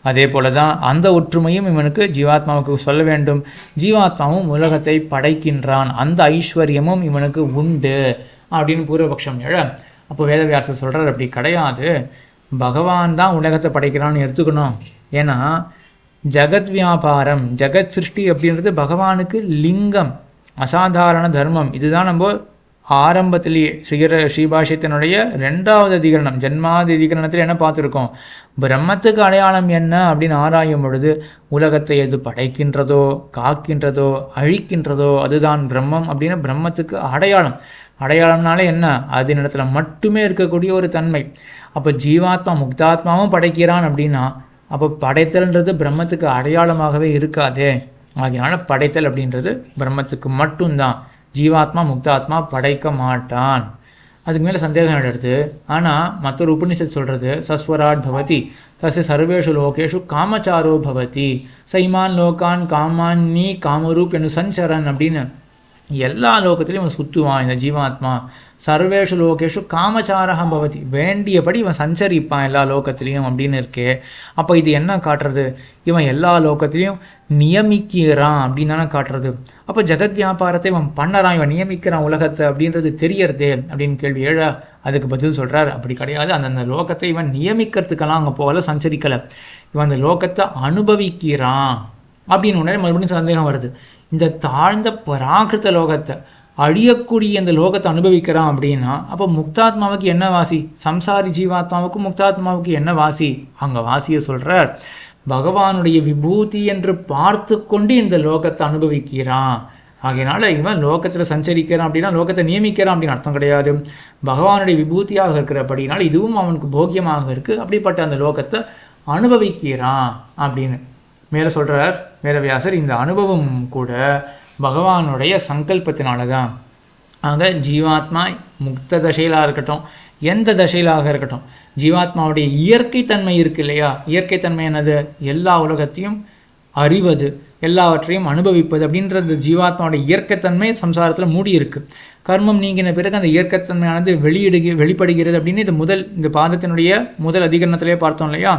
அதே போல தான் அந்த ஒற்றுமையும் இவனுக்கு ஜீவாத்மாவுக்கு சொல்ல வேண்டும். ஜீவாத்மாவும் உலகத்தை படைக்கின்றான், அந்த ஐஸ்வர்யமும் இவனுக்கு உண்டு அப்படின்னு பூர்வபக்ஷம் எழ. அப்போ வேதவியாசர் சொல்கிறார், அப்படி கிடையாது, பகவான் தான் உலகத்தை படைக்கிறான்னு எடுத்துக்கணும். ஏன்னா ஜகத் வியாபாரம், ஜெகத் சிருஷ்டி அப்படின்றது பகவானுக்கு லிங்கம், அசாதாரண தர்மம். இதுதான் நம்ம ஆரம்பத்திலேயே ஸ்ரீபாஷ்யத்தினுடைய 2வது அதிகரணம் ஜென்மாதி அதிகரணத்தில் என்ன பார்த்துருக்கோம்? பிரம்மத்துக்கு அடையாளம் என்ன அப்படின்னு ஆராயும் பொழுது உலகத்தை எது படைக்கின்றதோ, காக்கின்றதோ, அழிக்கின்றதோ அதுதான் பிரம்மம் அப்படின்னு பிரம்மத்துக்கு அடையாளம். அடையாளம்னாலே என்ன? அதனிடத்துல மட்டுமே இருக்கக்கூடிய ஒரு தன்மை. அப்போ ஜீவாத்மா முக்தாத்மாவும் படைக்கிறான் அப்படின்னா அப்போ படைத்தல்ன்றது பிரம்மத்துக்கு அடையாளமாகவே இருக்காதே. அதனால படைத்தல் அப்படின்றது பிரம்மத்துக்கு மட்டும்தான், ஜீவாத்மா முக்தாத்மா படைக்க மாட்டான். அதுக்கு மேலே சந்தேகம் எடுத்து. ஆனால் மற்றொரு உபநிஷத் சொல்கிறது, சஸ்வராட் பவதி தஸ்ய சர்வேஷு லோகேஷு காமச்சாரோ பவதி சைமான் லோகான் காமான் நீ காமரூப் என்று சஞ்சரன் அப்படின்னு எல்லா லோகத்திலையும் இவன் சுற்றுவான் இந்த ஜீவாத்மா. சர்வேஷு லோகேஷு காமச்சாரகம் பவதி, வேண்டியபடி இவன் சஞ்சரிப்பான் எல்லா லோகத்திலையும் அப்படின்னு இருக்கே. அப்போ இது என்ன காட்டுறது? இவன் எல்லா லோகத்திலையும் நியமிக்கிறான் அப்படின்னு தானே காட்டுறது. அப்போ ஜெகத் வியாபாரத்தை இவன் பண்ணறான், இவன் நியமிக்கிறான் உலகத்தை அப்படின்றது தெரியறதே அப்படின்னு கேள்வி ஏழ. அதுக்கு பதில் சொல்கிறார், அப்படி கிடையாது. அந்தந்த லோகத்தை இவன் நியமிக்கிறதுக்கெல்லாம் அங்கே போகல, சஞ்சரிக்கலை. இவன் அந்த லோகத்தை அனுபவிக்கிறான் அப்படின்னு உடனே மறுபடியும் சந்தேகம் வருது. இந்த தாழ்ந்த பராகிருத்த லோகத்தை, அழியக்கூடிய இந்த லோகத்தை அனுபவிக்கிறான் அப்படின்னா அப்போ முக்தாத்மாவுக்கு என்ன வாசி? சம்சாரி ஜீவாத்மாவுக்கும் முக்தாத்மாவுக்கு என்ன வாசி? அங்கே வாசியை சொல்கிறார், பகவானுடைய விபூதி என்று பார்த்து கொண்டு இந்த லோகத்தை அனுபவிக்கிறான். ஆகையினால இவன் லோகத்தில் சஞ்சரிக்கிறான் அப்படின்னா லோகத்தை நியமிக்கிறான் அப்படின்னு அர்த்தம் கிடையாது. பகவானுடைய விபூதியாக இருக்கிறபடினால இதுவும் அவனுக்கு போக்கியமாக இருக்குது. அப்படிப்பட்ட அந்த லோகத்தை அனுபவிக்கிறான் அப்படின்னு மேலே சொல்கிறார் வேதவியாசர். இந்த அனுபவம் கூட பகவானுடைய சங்கல்பத்தினால தான். ஆக ஜீவாத்மா முக்த தசையிலாக இருக்கட்டும், எந்த தசையிலாக இருக்கட்டும், ஜீவாத்மாவுடைய இயற்கை தன்மை இருக்கு இல்லையா? இயற்கை தன்மை என்னது? எல்லா உலகத்தையும் அறிவது, எல்லாவற்றையும் அனுபவிப்பது அப்படின்றது ஜீவாத்மாவுடைய இயற்கைத்தன்மை சம்சாரத்தில் மூடி இருக்கு. கர்மம் நீங்கின பிறகு அந்த இயற்கைத்தன்மையானது வெளிப்படுகிறது அப்படின்னு இந்த பாதத்தினுடைய முதல் அதிகரணத்திலே பார்த்தோம் இல்லையா?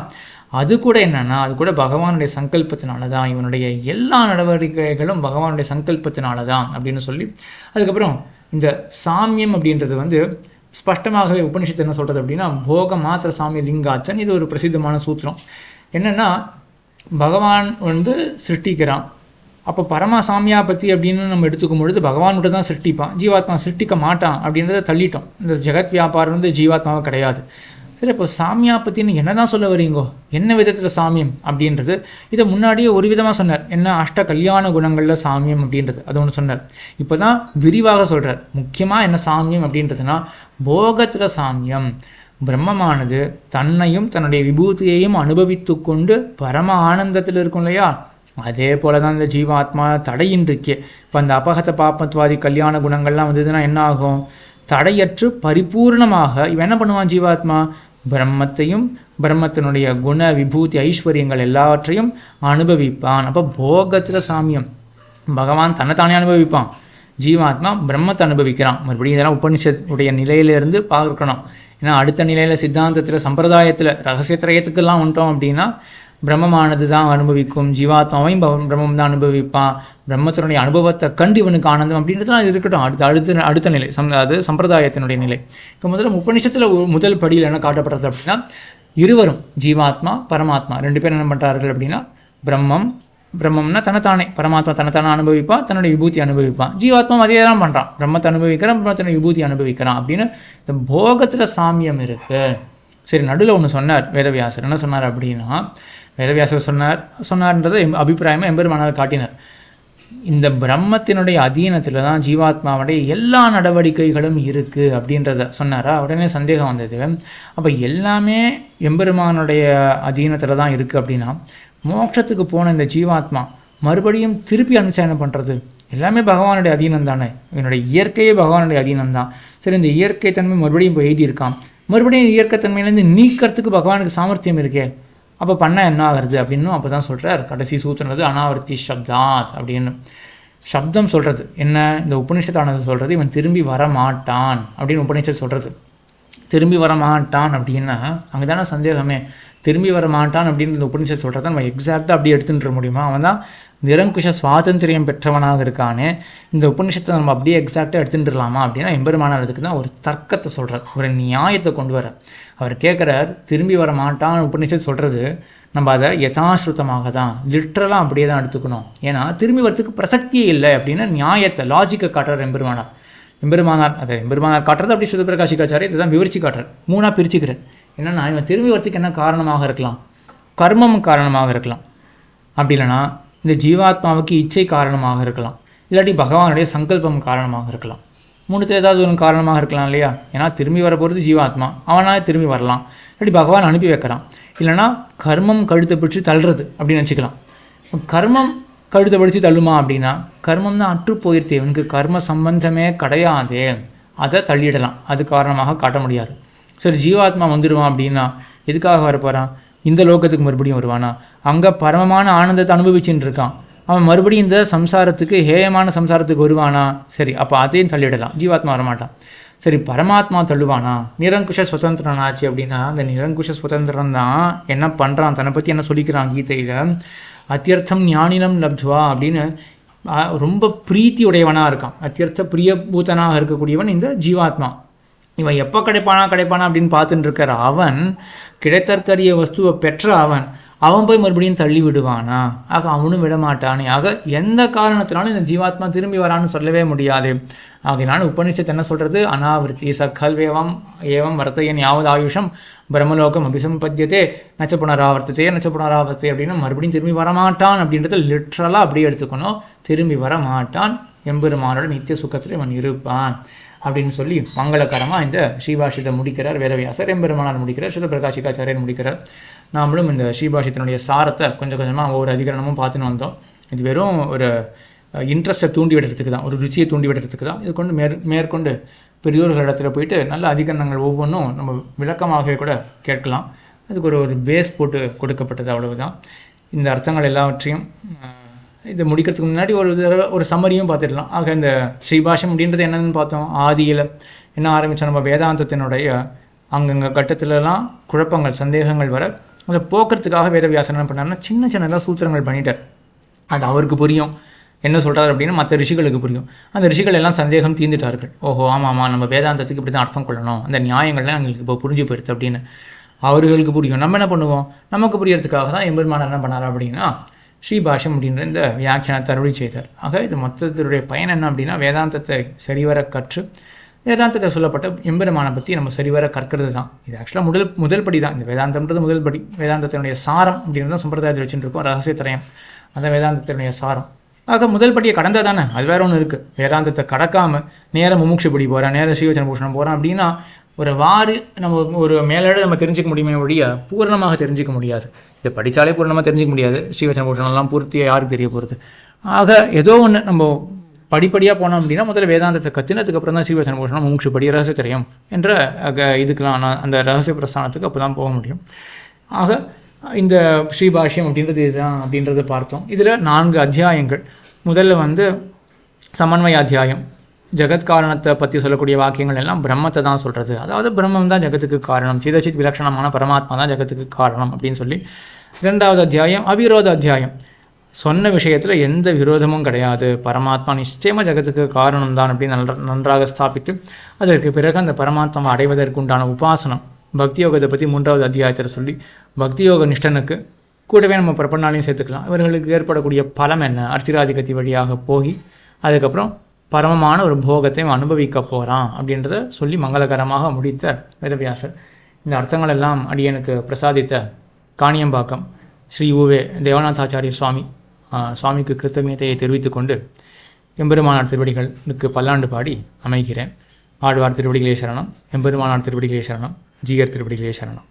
அது கூட என்னன்னா, அது கூட பகவானுடைய சங்கல்பத்தினால தான். இவனுடைய எல்லா நடவடிக்கைகளும் பகவானுடைய சங்கல்பத்தினால தான் அப்படின்னு சொல்லி, அதுக்கப்புறம் இந்த சாமியம் அப்படின்றது ஸ்பஷ்டமாகவே உபனிஷத்து என்ன சொல்கிறது அப்படின்னா, போக மாத்திர சாமிய லிங்காச்சன். இது ஒரு பிரசித்தமான சூத்திரம். என்னென்னா, பகவான் சிருஷ்டிக்கிறான். அப்போ பரமசாமியா பற்றி அப்படின்னு நம்ம எடுத்துக்கும் பொழுது பகவான்கிட்ட தான் சிருஷ்டிப்பான், ஜீவாத்மா சிருஷ்டிக்க மாட்டான் அப்படின்றத தள்ளிட்டோம். இந்த ஜெகத் வியாபாரம் ஜீவாத்மாவை கிடையாது. சரி, இப்போ சாமியா பற்றின்னு என்ன தான் சொல்ல வரீங்கோ? என்ன விதத்தில் சாமியம் அப்படின்றது இதை முன்னாடியே ஒரு விதமாக சொன்னார். என்ன அஷ்ட கல்யாண குணங்களில் சாமியம் அப்படின்றது அது ஒன்று சொன்னார். இப்போ தான் விரிவாக சொல்கிறார். முக்கியமாக என்ன சாமியம் அப்படின்றதுனா, போகத்தில் சாமியம். பிரம்மமானது தன்னையும் தன்னுடைய விபூதியையும் அனுபவித்து கொண்டு பரம ஆனந்தத்தில் இருக்கும் இல்லையா? அதே போல தான் இந்த ஜீவாத்மா தடையின்றிருக்கே. இப்போ அந்த அபகத பாபத்வாதி கல்யாண குணங்கள்லாம் வந்ததுன்னா என்ன ஆகும்? தடையற்று பரிபூர்ணமாக இவன் என்ன பண்ணுவான்? ஜீவாத்மா பிரம்மத்தையும் பிரம்மத்தினுடைய குண விபூதி ஐஸ்வர்யங்கள் எல்லாவற்றையும் அனுபவிப்பான். அப்போ போகத்தில் சாமியம். பகவான் தன்னைத்தானே அனுபவிப்பான், ஜீவாத்மா பிரம்மத்தை அனுபவிக்கிறான். மறுபடியும் இதெல்லாம் உபனிஷத்துடைய நிலையிலிருந்து பார்க்கணும். ஏன்னா அடுத்த நிலையில் சித்தாந்தத்தில் சம்பிரதாயத்தில் ரகசியத்திரயத்துக்கெல்லாம் வந்துட்டோம் அப்படின்னா பிரம்மமானது தான் அனுபவிக்கும், ஜீவாத்மாவையும் பிரம்மம் தான் அனுபவிப்பான், பிரம்மத்தினுடைய அனுபவத்தை கண்டு இவனுக்கு ஆனந்தம் அப்படின்றதுலாம் இருக்கட்டும். அடுத்த நிலை அது சம்பிரதாயத்தினுடைய நிலை. இப்போ முதல்ல உபநிஷத்தில் முதல் படியில் என்ன காட்டப்படுறது அப்படின்னா, இருவரும் ஜீவாத்மா பரமாத்மா ரெண்டு பேரும் என்ன பண்ணுறார்கள் அப்படின்னா, பிரம்மம்னா தன்னைத்தானே, பரமாத்மா தன்னைத்தானே அனுபவிப்பான், தன்னுடைய விபூதி அனுபவிப்பான். ஜீவாத்மா அதே தான் பண்ணுறான், பிரம்மத்தை அனுபவிக்கிறான், பிரம்மத்தினுடைய விபூதி அனுபவிக்கிறான் அப்படின்னு இந்த போகத்தில் சாமியம் இருக்கு. சரி, நடுவில் ஒன்று சொன்னார் வேதவியாசர். என்ன சொன்னார் அப்படின்னா, வேதவியாசர் சொன்னார்ன்றதை அபிப்பிராயமாக எம்பெருமானார் காட்டினார். இந்த பிரம்மத்தினுடைய அதீனத்தில் தான் ஜீவாத்மாவுடைய எல்லா நடவடிக்கைகளும் இருக்குது அப்படின்றத சொன்னாரா. உடனே சந்தேகம் வந்தது, அப்போ எல்லாமே எம்பெருமானுடைய அதீனத்தில் தான் இருக்குது அப்படின்னா மோட்சத்துக்கு போன இந்த ஜீவாத்மா மறுபடியும் திருப்பி அனுப்பிச்சா என்ன பண்ணுறது? எல்லாமே பகவானுடைய அதீனம் தானே, என்னுடைய இயற்கையே பகவானுடைய அதீனம் தான். சரி, இந்த இயற்கை தன்மை மறுபடியும் இப்போ எழுதியிருக்கான், மறுபடியும் இயற்கை தன்மையிலேருந்து நீக்கிறதுக்கு பகவானுக்கு சாமர்த்தியம் இருக்கே, அப்போ பண்ணால் என்ன ஆகிறது அப்படின்னு அப்போ தான் சொல்கிறார். கடைசி சூத்திரது அனாவர்த்தி சப்தாத் அப்படின்னு. சப்தம் சொல்கிறது என்ன, இந்த உபநிஷத்தானது சொல்கிறது இவன் திரும்பி வரமாட்டான் அப்படின்னு உபநிஷத் சொல்கிறது. திரும்பி வரமாட்டான் அப்படின்னா அங்கே தானே சந்தேகமே. திரும்பி வரமாட்டான் அப்படின்னு இந்த உபநிஷத் சொல்கிறத நம்ம எக்ஸாக்டாக அப்படி எடுத்துகிட்டு முடியுமா? அவன் தான் நிரங்குஷ சுவாதந்திரியம் பெற்றவனாக இருக்கானே, இந்த உபநிஷத்தை நம்ம அப்படியே எக்ஸாக்டாக எடுத்துட்டுலாமா அப்படின்னா எம்பெருமானாருக்கு தான் ஒரு தர்க்கத்தை சொல்கிறார், ஒரு நியாயத்தை கொண்டு வர. அவர் கேட்குறார், திரும்பி வர மாட்டான் உபநிஷத்து சொல்கிறது, நம்ம அதை யதாஸ்ருதமாக தான் லிட்ரலாக அப்படியே தான் எடுத்துக்கணும், ஏன்னா திரும்பி வரத்துக்கு பிரசக்தியே இல்லை அப்படின்னு நியாயத்தை லாஜிக்கை காட்டுறார் எம்பெருமானார். எம்பெருமானார் காட்டுறது அப்படி சுதபிரகாஷிகாச்சாரியர் இதுதான் விவரிச்சு காட்டுறார். மூணாக பிரிச்சுக்கிறேன். என்னென்னா, இவன் திரும்பி வரத்துக்கு என்ன காரணமாக இருக்கலாம்? கர்மம் காரணமாக இருக்கலாம், அப்படி இல்லைனா இந்த ஜீவாத்மாவுக்கு இச்சை காரணமாக இருக்கலாம், இல்லாட்டி பகவானுடைய சங்கல்பம் காரணமாக இருக்கலாம். மூணுத்தில் ஏதாவது ஒரு காரணமாக இருக்கலாம் இல்லையா? ஏன்னா திரும்பி வர போகிறது ஜீவாத்மா, அவனால் திரும்பி வரலாம், இல்லாட்டி பகவான் அனுப்பி வைக்கிறான், இல்லைனா கர்மம் கழுத்தை பிடிச்சி தள்ளுறது அப்படின்னு நினச்சிக்கலாம். கர்மம் கழுத்தை பிடிச்சி தள்ளுமா அப்படின்னா கர்மம் தான் அற்று போயிடுது, இவனுக்கு கர்ம சம்பந்தமே கிடையாதே, அதை தள்ளிடலாம், அது காரணமாக காட்ட முடியாது. சரி, ஜீவாத்மா வந்துடுவான் அப்படின்னா எதுக்காக வரப்போகிறான்? இந்த லோகத்துக்கு மறுபடியும் வருவானா? அங்கே பரமமான ஆனந்தத்தை அனுபவிச்சுட்டு இருக்கான், அவன் மறுபடியும் இந்த சம்சாரத்துக்கு ஹேயமான சம்சாரத்துக்கு வருவானா? சரி, அப்போ அதையும் தள்ளிடலாம், ஜீவாத்மா வரமாட்டான். சரி, பரமாத்மா தள்ளுவானா? நிரங்குஷ சுதந்திரன் ஆச்சு அப்படின்னா அந்த நிரங்குஷ சுதந்திரன் தான் என்ன பண்ணுறான், தன்னை பற்றி என்ன சொல்லிக்கிறான் கீதையில், அத்தியர்த்தம் ஞானினம் லப்துவா அப்படின்னு ரொம்ப பிரீத்தி உடையவனாக இருக்கான். அத்தியர்த்த பிரியபூதனாக இருக்கக்கூடியவன் இந்த ஜீவாத்மா. இவன் எப்போ கிடைப்பானா அப்படின்னு பார்த்துட்டு இருக்கிற அவன், கிடைத்தற்கரிய வஸ்துவை பெற்ற அவன் போய் மறுபடியும் தள்ளி விடுவானா? ஆக அவனும் விடமாட்டானே. ஆக எந்த காரணத்தினாலும் இந்த ஜீவாத்மா திரும்பி வரான்னு சொல்லவே முடியாது. ஆகையினால உபநிஷத்து என்ன சொல்கிறது? அனாவிருத்தி சக்கல்வேவம் ஏவம் வர்த்தையன் யாவது ஆயுஷம் பிரம்மலோகம் அபிசம்பத்தியதே நச்ச புனராவர்த்தத்தை அப்படின்னு மறுபடியும் திரும்பி வரமாட்டான் அப்படின்றத லிட்ரலாக அப்படியே எடுத்துக்கணும். திரும்பி வரமாட்டான், எம்பெருமானோட நித்திய சுகத்தில் இவன் இருப்பான் அப்படின்னு சொல்லி மங்களகரமாக இந்த ஸ்ரீபாஷித்தை முடிக்கிறார் வேதவியாசர், எம்பெருமானார் முடிக்கிறார், சுதபிரகாஷிகாச்சாரியர் முடிக்கிறார். நாமளும் இந்த ஸ்ரீபாஷித்தினுடைய சாரத்தை கொஞ்சம் கொஞ்சமாக ஒவ்வொரு அதிகரணமும் பார்த்துன்னு வந்தோம். இது வெறும் ஒரு இன்ட்ரெஸ்ட்டை தூண்டி விடுறதுக்கு தான், ஒரு ருச்சியை தூண்டி விடுறதுக்கு தான். இது கொண்டு மேற்கொண்டு பெரியோர்களிடத்தில் போயிட்டு நல்ல அதிகரணங்கள் ஒவ்வொன்றும் நம்ம விளக்கமாகவே கூட கேட்கலாம். அதுக்கு ஒரு பேஸ் போட்டு கொடுக்கப்பட்டது, அவ்வளவுதான். இந்த அர்த்தங்கள் எல்லாவற்றையும் இதை முடிக்கிறதுக்கு முன்னாடி ஒரு சம்மரியும் பார்த்துடலாம். ஆக இந்த ஸ்ரீபாஷம் அப்படின்றது என்னென்னு பார்த்தோம். ஆதியில் என்ன ஆரம்பித்தோம், நம்ம வேதாந்தத்தினுடைய அங்கங்கே கட்டத்திலலாம் குழப்பங்கள் சந்தேகங்கள் வர அதை போக்குறதுக்காக வேதவியாசன் என்ன பண்ணார்னா சின்ன சின்னதாக சூத்திரங்கள் பண்ணிட்டார். அது அவருக்கு புரியும் என்ன சொல்கிறார் அப்படின்னு, மற்ற ரிஷிகளுக்கு புரியும். அந்த ரிஷிகள் எல்லாம் சந்தேகம் தீர்ந்துட்டார்கள். ஓஹோ ஆமாம், நம்ம வேதாந்தத்துக்கு இப்படி தான் அர்த்தம் கொள்ளணும், அந்த நியாயங்கள்லாம் எங்களுக்கு இப்போ புரிஞ்சு போயிடுது அப்படின்னு அவர்களுக்கு புரியும். நம்ம என்ன பண்ணுவோம், நமக்கு புரியறதுக்காக தான் எம்பெருமானார் என்ன பண்ணார் அப்படின்னா ஸ்ரீபாஷம் அப்படின்ற இந்த வியாக்கியானத்தை அருளி செய்தார். ஆக இது மொத்தத்தினுடைய பயன் என்ன அப்படின்னா, வேதாந்தத்தை சரிவர கற்று வேதாந்தத்தை சொல்லப்பட்ட எம்பெருமானை பற்றி நம்ம சரிவர கற்கிறது தான். இது ஆக்சுவலாக முதல் படி தான். இந்த வேதாந்தம்ன்றது முதல் படி. வேதாந்தத்தினுடைய சாரம் அப்படின்றத சம்பிரதாயத்தில் வச்சுட்டு இருக்கோம், ரகசியத்திரயம், அந்த வேதாந்தத்தினுடைய சாரம். ஆக முதல் படியை கடந்தால் தானே, அது வேறு ஒன்று இருக்குது. வேதாந்தத்தை கடக்காமல் நேரம் முமுட்சுப்படி போகிறேன், நேரம் ஸ்ரீவச்சன பூஷணம் போகிறோம் அப்படின்னா நம்ம ஒரு மேலோட நம்ம தெரிஞ்சிக்க முடியுமே ஒழிய பூர்ணமாக தெரிஞ்சிக்க முடியாது. இதை படித்தாலே பூர்ணமாக தெரிஞ்சிக்க முடியாது. ஸ்ரீவச்சன பூஷணம்லாம் பூர்த்தியாக யாருக்கு தெரிய போகிறது. ஆக ஏதோ ஒன்று நம்ம படிப்படியாக போனோம் அப்படின்னா முதல்ல வேதாந்தத்தை கற்றினதுக்கப்புறம் தான் ஸ்ரீவச்சன பூஷணம் முமுட்சுப்படி ரகசியத்திரயம் என்ற இதுக்கெலாம் அந்த ரகசிய பிரஸ்தானத்துக்கு அப்போ தான் போக முடியும். ஆக இந்த ஸ்ரீபாஷ்யம் அப்படின்றது இதுதான் அப்படின்றத பார்த்தோம். இதில் 4 அத்தியாயங்கள். முதல்ல சமன்வய அத்தியாயம், ஜெகத்காரணத்தை பற்றி சொல்லக்கூடிய வாக்கியங்கள் எல்லாம் பிரம்மத்தை தான் சொல்கிறது. அதாவது பிரம்மம் தான் ஜெகத்துக்கு காரணம், சிதச்சித் விலட்சணமான பரமாத்மா தான் ஜெகத்துக்கு காரணம் அப்படின்னு சொல்லி இரண்டாவது அத்தியாயம் அவிரோத அத்தியாயம். சொன்ன விஷயத்தில் எந்த விரோதமும் கிடையாது, பரமாத்மா நிச்சயமாக ஜகத்துக்கு காரணம் தான் அப்படின்னு நன்றாக ஸ்தாபித்து அதற்கு பிறகு அந்த பரமாத்மாவை அடைவதற்குண்டான உபாசனம் பக்தி யோகத்தை பற்றி 3வது அத்தியாயத்தில் சொல்லி பக்தி யோக நிஷ்டனுக்கு கூடவே நம்ம பிரபன்னாலையும் சேர்த்துக்கலாம். இவர்களுக்கு ஏற்படக்கூடிய பலம் என்ன, அர்த்திராதிகத்தி வழியாக போகி அதுக்கப்புறம் பரமமான ஒரு போகத்தை அனுபவிக்க போகிறான் அப்படின்றத சொல்லி மங்களகரமாக முடித்த வேதவியாசர். இந்த அர்த்தங்கள் எல்லாம் அடியனுக்கு பிரசாதித்த காணியம்பாக்கம் ஸ்ரீ உவே தேவநாதாச்சாரிய சுவாமிக்கு கிருத்தமியத்தையை தெரிவித்து கொண்டு எம்பெருமானார் திருவடிகளுக்கு பல்லாண்டு பாடி அமைகிறேன். ஆழ்வார் திருவடிகளே சரணம், எம்பெருமானார் திருவடிகளே சரணம், ஜீயர் திருவடிகளே சரணம்.